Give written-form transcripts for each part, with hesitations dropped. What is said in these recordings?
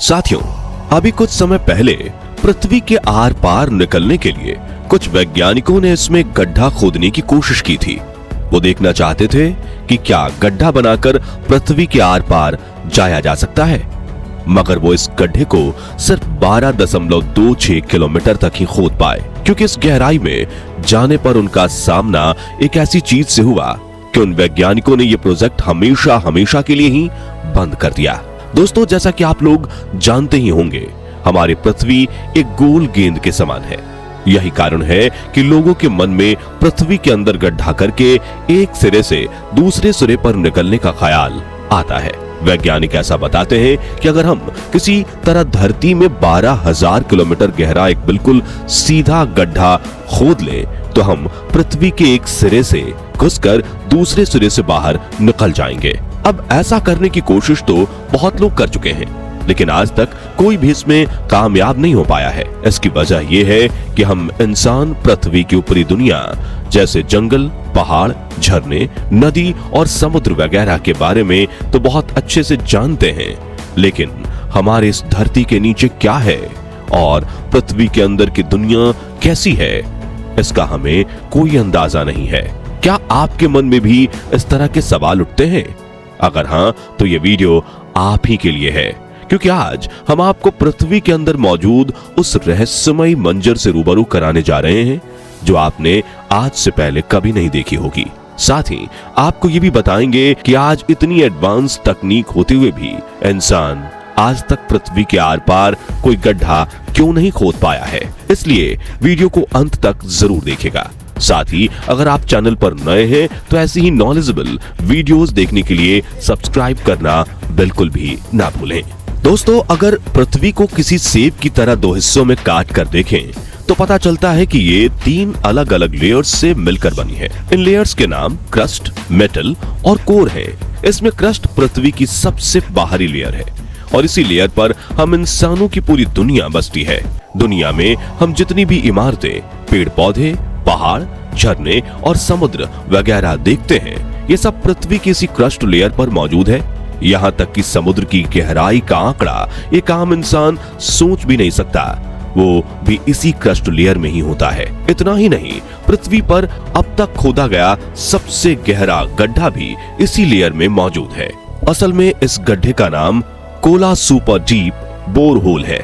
साथियों, अभी कुछ समय पहले पृथ्वी के आर पार निकलने के लिए कुछ वैज्ञानिकों ने इसमें गड्ढा खोदने की कोशिश की थी। वो देखना चाहते थे कि क्या गड्ढा बनाकर पृथ्वी के आर पार जाया जा सकता है, मगर वो इस गड्ढे को सिर्फ 12.26 किलोमीटर तक ही खोद पाए, क्योंकि इस गहराई में जाने पर उनका सामना एक ऐसी चीज से हुआ कि उन वैज्ञानिकों ने यह प्रोजेक्ट हमेशा हमेशा के लिए ही बंद कर दिया। दोस्तों, जैसा कि आप लोग जानते ही होंगे, हमारी पृथ्वी एक गोल गेंद के समान है। यही कारण है कि लोगों के मन में पृथ्वी के अंदर गड्ढा करके एक सिरे से दूसरे सिरे पर निकलने का ख्याल आता है। वैज्ञानिक ऐसा बताते हैं कि अगर हम किसी तरह धरती में 12,000 किलोमीटर गहरा एक बिल्कुल सीधा गड्ढा खोद लें तो हम पृथ्वी के एक सिरे से घुसकर दूसरे सिरे से बाहर निकल जाएंगे। अब ऐसा करने की कोशिश तो बहुत लोग कर चुके हैं, लेकिन आज तक कोई भी इसमें कामयाब नहीं हो पाया है। इसकी वजह यह है कि हम इंसान पृथ्वी की ऊपरी दुनिया जैसे जंगल, पहाड़, झरने, नदी और समुद्र वगैरह के बारे में तो बहुत अच्छे से जानते हैं, लेकिन हमारे इस धरती के नीचे क्या है और पृथ्वी के अंदर की दुनिया कैसी है, इसका हमें कोई अंदाजा नहीं है। क्या आपके मन में भी इस तरह के सवाल उठते हैं? अगर हां, तो ये वीडियो आप ही के लिए है, क्योंकि आज हम आपको पृथ्वी के अंदर मौजूद उस रहस्यमयी मंजर से रूबरू कराने जा रहे हैं जो आपने आज से पहले कभी नहीं देखी होगी। साथ ही आपको ये भी बताएंगे कि आज इतनी एडवांस तकनीक होते हुए भी इंसान आज तक पृथ्वी के आर पार कोई गड्ढा क्यों नहीं खोद पाया है। इसलिए वीडियो को अंत तक जरूर देखेगा। साथ ही अगर आप चैनल पर नए हैं तो ऐसी ही नॉलेजेबल वीडियोस देखने के लिए सब्सक्राइब करना बिल्कुल भी ना भूलें। दोस्तों, अगर पृथ्वी को किसी सेब की तरह दो हिस्सों में काट कर देखें तो पता चलता है कि ये 3 अलग अलग लेयर्स से मिलकर बनी है। इन लेयर्स के नाम क्रस्ट, मेटल और कोर है। इसमें क्रस्ट पृथ्वी की सबसे बाहरी लेयर है और इसी लेयर पर हम इंसानों की पूरी दुनिया बसती है। दुनिया में हम जितनी भी इमारतें, पेड़ पौधे, पहाड़, झरने और समुद्र वगैरह देखते हैं, ये सब पृथ्वी की इसी क्रस्ट लेयर पर मौजूद है। यहाँ तक कि समुद्र की गहराई का आंकड़ा एक आम इंसान सोच भी नहीं सकता, वो भी इसी क्रस्ट लेयर में ही होता है। इतना ही नहीं, पृथ्वी पर अब तक खोदा गया सबसे गहरा गड्ढा भी इसी लेयर में मौजूद है। असल में इस गड्ढे का नाम कोला सुपर डीप बोरहोल है,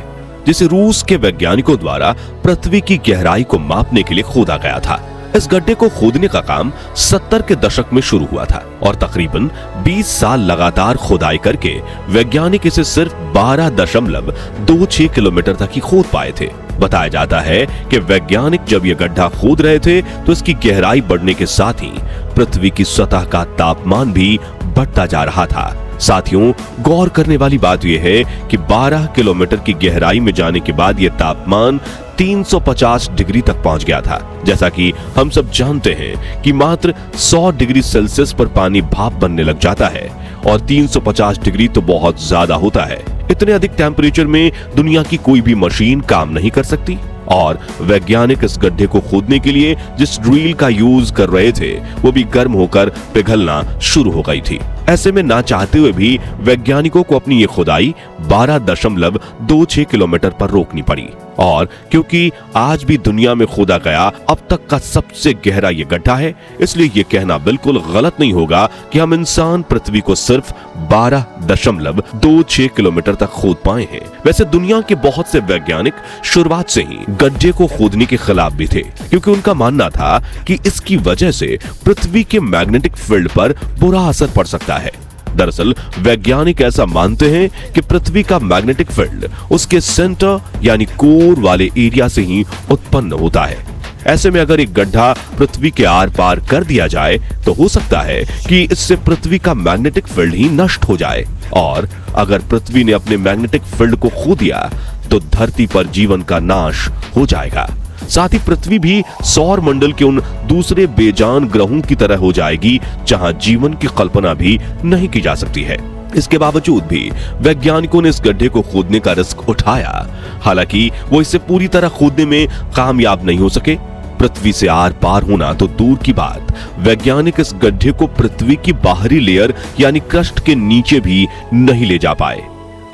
जिसे रूस के वैज्ञानिकों द्वारा पृथ्वी की गहराई को मापने के लिए खोदा गया था। इस गड्ढे को खोदने का काम 70 के दशक में शुरू हुआ था और तकरीबन 20 साल लगातार खुदाई करके वैज्ञानिक इसे सिर्फ 12.26 किलोमीटर तक ही खोद पाए थे। बताया जाता है कि वैज्ञानिक जब यह गड्ढा खोद रहे थे तो इसकी गहराई बढ़ने के साथ ही पृथ्वी की सतह का तापमान भी बढ़ता जा रहा था। साथियों, गौर करने वाली बात यह है कि 12 किलोमीटर की गहराई में जाने के बाद यह तापमान 350 डिग्री तक पहुंच गया था। जैसा कि हम सब जानते हैं कि मात्र 100 डिग्री सेल्सियस पर पानी भाप बनने लग जाता है और 350 डिग्री तो बहुत ज्यादा होता है। इतने अधिक टेम्परेचर में दुनिया की कोई भी मशीन काम नहीं कर सकती और वैज्ञानिक इस गड्ढे को खोदने के लिए जिस ड्रिल का यूज कर रहे थे वो भी गर्म होकर पिघलना शुरू हो गई थी। ऐसे में ना चाहते हुए भी वैज्ञानिकों को अपनी ये खुदाई 12.26 किलोमीटर पर रोकनी पड़ी। और क्योंकि आज भी दुनिया में खोदा गया अब तक का सबसे गहरा ये गड्ढा है, इसलिए ये कहना बिल्कुल गलत नहीं होगा कि हम इंसान पृथ्वी को सिर्फ 12.26 किलोमीटर तक खोद पाए हैं। वैसे दुनिया के बहुत से वैज्ञानिक शुरुआत से ही गड्ढे को खोदने के खिलाफ भी थे, क्योंकि उनका मानना था कि इसकी वजह से पृथ्वी के मैग्नेटिक फील्ड पर बुरा असर पड़ सकता है। दरअसल वैज्ञानिक ऐसा मानते हैं कि पृथ्वी का मैग्नेटिक फील्ड उसके सेंटर यानी कोर वाले एरिया से ही उत्पन्न होता है। ऐसे में अगर एक गड्ढा पृथ्वी के आर पार कर दिया जाए तो हो सकता है कि इससे पृथ्वी का मैग्नेटिक फील्ड ही नष्ट हो जाए, और अगर पृथ्वी ने अपने मैग्नेटिक फील्ड को खो दिया तो धरती पर जीवन का नाश हो जाएगा। साथ ही पृथ्वी भी सौर मंडल के उन दूसरे बेजान ग्रहों की तरह हो जाएगी जहां जीवन की कल्पना भी नहीं की जा सकती है। इसके बावजूद भी वैज्ञानिकों ने इस गड्ढे को खोदने का रिस्क उठाया। हालांकि वो इसे पूरी तरह खोदने में कामयाब नहीं हो सके। पृथ्वी से आर पार होना तो दूर की बात, वैज्ञानिक इस गड्ढे को पृथ्वी की बाहरी लेयर यानी क्रस्ट के नीचे भी नहीं ले जा पाए।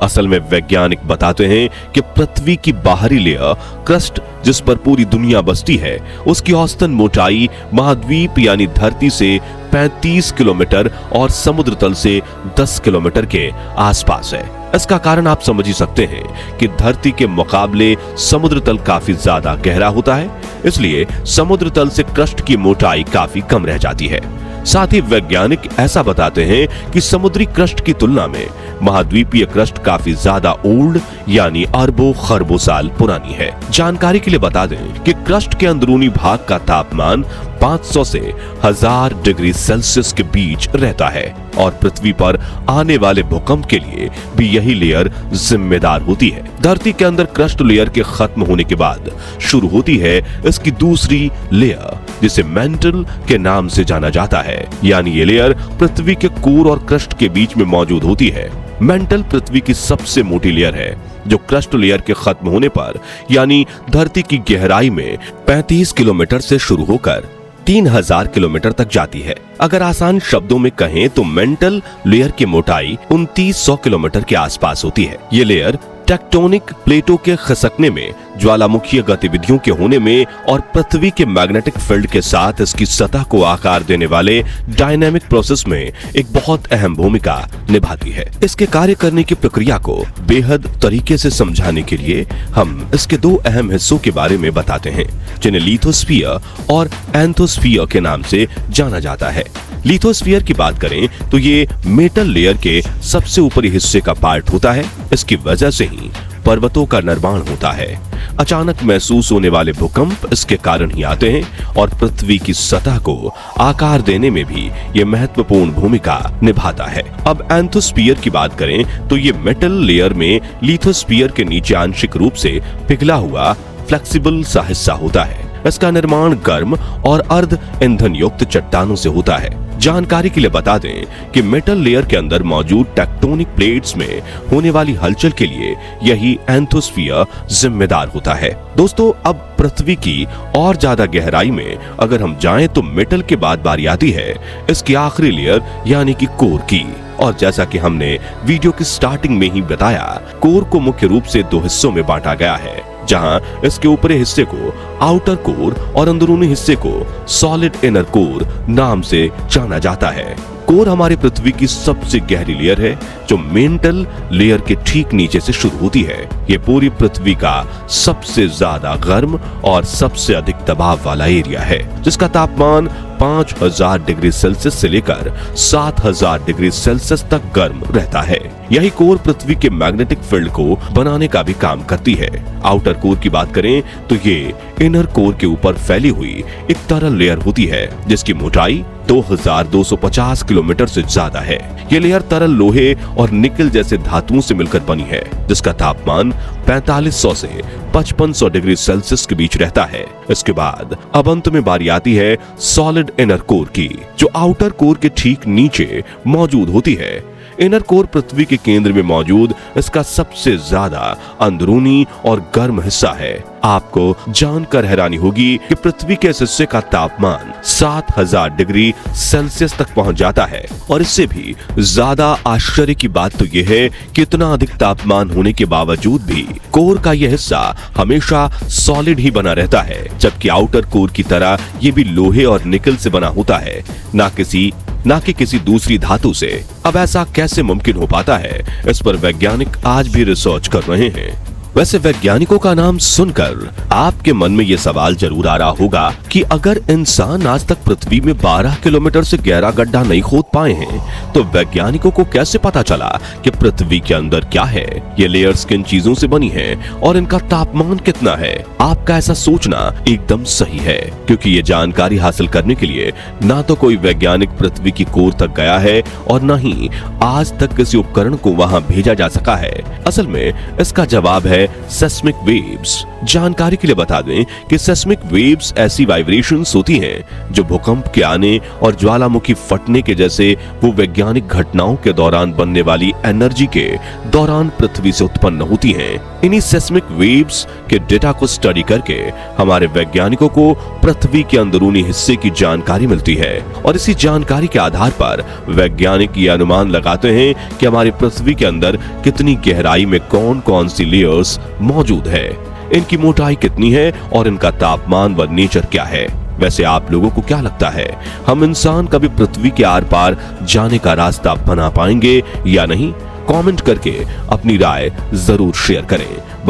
असल में वैज्ञानिक बताते हैं कि पृथ्वी की बाहरी लेयर क्रस्ट जिस पर पूरी दुनिया बसती है, उसकी औसतन मोटाई महाद्वीप यानी धरती से 35 किलोमीटर और समुद्र तल से 10 किलोमीटर के आसपास है। इसका कारण आप समझ ही सकते हैं कि धरती के मुकाबले समुद्र तल काफी ज्यादा गहरा होता है, इसलिए समुद्र तल से क्रस्ट की मोटाई काफी कम रह जाती है। साथ ही वैज्ञानिक ऐसा बताते हैं कि समुद्री क्रस्ट की तुलना में महाद्वीपीय क्रस्ट काफी ज्यादा ओल्ड यानी अरबों खरबों साल पुरानी है। जानकारी के लिए बता दें कि क्रस्ट के अंदरूनी भाग का तापमान 500 से 1000 डिग्री सेल्सियस के बीच रहता है और पृथ्वी पर आने वाले भूकंप के लिए भी यही लेयर जिम्मेदार होती है। धरती के अंदर क्रस्ट लेयर के खत्म होने के बाद शुरू होती है इसकी दूसरी लेयर, जिसे मेंटल के नाम से जाना जाता है। यानी ये लेयर पृथ्वी के कोर और क्रस्ट के बीच में मौजूद होती है। मेंटल पृथ्वी की सबसे मोटी लेयर है, जो क्रस्ट लेयर के खत्म होने पर यानी धरती की गहराई में 35 किलोमीटर से शुरू होकर 3000 किलोमीटर तक जाती है। अगर आसान शब्दों में कहें तो मेंटल लेयर की मोटाई 2900 किलोमीटर के आसपास होती है। ये लेयर टेक्टोनिक प्लेटों के खिसकने में, ज्वालामुखीय गतिविधियों के होने में और पृथ्वी के मैग्नेटिक फील्ड के साथ इसकी सतह को आकार देने वाले डायनामिक प्रोसेस में एक बहुत अहम भूमिका निभाती है। इसके कार्य करने की प्रक्रिया को बेहद तरीके से समझाने के लिए हम इसके दो अहम हिस्सों के बारे में बताते हैं, जिन्हें लिथोस्फीयर और एंथोस्फीयर के नाम से जाना जाता है। लिथोस्फीयर की बात करें तो ये मेटल लेयर के सबसे ऊपरी हिस्से का पार्ट होता है। इसकी वजह से ही पर्वतों का निर्माण होता है। अचानक महसूस होने वाले भूकंप इसके कारण ही आते हैं और पृथ्वी की सतह को आकार देने में भी ये महत्वपूर्ण भूमिका निभाता है। अब एंथोस्फीयर की बात करें तो ये मेटल लेयर में लिथोस्फीयर के नीचे आंशिक रूप से पिघला हुआ फ्लेक्सिबल सा हिस्सा होता है। इसका निर्माण गर्म और अर्ध ईंधन युक्त चट्टानों से होता है। जानकारी के लिए बता दें कि मेटल लेयर के अंदर मौजूद टेक्टोनिक प्लेट्स में होने वाली हलचल के लिए यही एंथोस्फीयर जिम्मेदार होता है। दोस्तों, अब पृथ्वी की और ज्यादा गहराई में अगर हम जाएं तो मेटल के बाद बारी आती है इसकी आखिरी लेयर यानी कि कोर की। और जैसा कि हमने वीडियो की स्टार्टिंग में ही बताया, कोर को मुख्य रूप से दो हिस्सों में बांटा गया है, जहां इसके ऊपरी हिस्से को आउटर कोर और अंदरूनी हिस्से को सॉलिड इनर कोर नाम से जाना जाता है। कोर हमारे पृथ्वी की सबसे गहरी लेयर है, जो मेंटल लेयर के ठीक नीचे से शुरू होती है। ये पूरी पृथ्वी का सबसे ज्यादा गर्म और सबसे अधिक दबाव वाला एरिया है, जिसका तापमान 5000 डिग्री सेल्सियस से लेकर 7000 डिग्री सेल्सियस तक गर्म रहता है। यही कोर पृथ्वी के मैग्नेटिक फील्ड को बनाने का भी काम करती है। आउटर कोर की बात करें तो ये इनर कोर के ऊपर फैली हुई एक तरल लेयर होती है, जिसकी मोटाई 2250 किलोमीटर से ज्यादा है। ये लेयर तरल लोहे और निकल जैसे धातुओं से मिलकर बनी है, जिसका तापमान 4500 से 5500 डिग्री सेल्सियस के बीच रहता है। इसके बाद अब अंत में बारी आती है सॉलिड इनर कोर की, जो आउटर कोर के ठीक नीचे मौजूद होती है। इनर कोर पृथ्वी के केंद्र में मौजूद इसका सबसे ज्यादा अंदरूनी और गर्म हिस्सा है। आपको जानकर हैरानी होगी कि पृथ्वी के इस हिस्से का तापमान 7000 डिग्री सेल्सियस तक पहुंच जाता है। और इससे भी ज्यादा आश्चर्य की बात तो यह है कि इतना अधिक तापमान होने के बावजूद भी कोर का यह हिस्सा हमेशा सॉलिड ही बना रहता है, जबकि आउटर कोर की तरह ये भी लोहे और निकल से बना होता है, ना कि किसी दूसरी धातु से। अब ऐसा कैसे मुमकिन हो पाता है, इस पर वैज्ञानिक आज भी रिसर्च कर रहे हैं। वैसे वैज्ञानिकों का नाम सुनकर आपके मन में यह सवाल जरूर आ रहा होगा कि अगर इंसान आज तक पृथ्वी में 12 किलोमीटर से गहरा गड्ढा नहीं खोद पाए हैं, तो वैज्ञानिकों को कैसे पता चला कि पृथ्वी के अंदर क्या है, ये लेयर्स किन चीजों से बनी हैं और इनका तापमान कितना है। आपका ऐसा सोचना एकदम सही है, क्योंकि ये जानकारी हासिल करने के लिए ना तो कोई वैज्ञानिक पृथ्वी की कोर तक गया है और न ही आज तक किसी उपकरण को वहां भेजा जा सका है। असल में इसका जवाब है है सेस्मिक वेव्स। जानकारी के लिए बता दें कि सेस्मिक वेव्स ऐसी वाइब्रेशंस होती हैं जो भूकंप के आने और ज्वालामुखी फटने के जैसे वो वैज्ञानिक घटनाओं के दौरान बनने वाली एनर्जी के दौरान पृथ्वी से उत्पन्न होती हैं। इन्हीं सेस्मिक वेव्स के डेटा को स्टडी करके हमारे वैज्ञानिकों को पृथ्वी के अंदरूनी हिस्से की जानकारी मिलती है और इसी जानकारी के आधार पर वैज्ञानिक ये अनुमान लगाते हैं कि हमारी पृथ्वी के अंदर कितनी गहराई में कौन कौन सी लेयर्स मौजूद है, इनकी मोटाई कितनी है और इनका तापमान व नेचर क्या है। वैसे आप लोगों को क्या लगता है, हम इंसान कभी पृथ्वी के आर पार जाने का रास्ता बना पाएंगे या नहीं? कमेंट करके अपनी राय जरूर शेयर करें।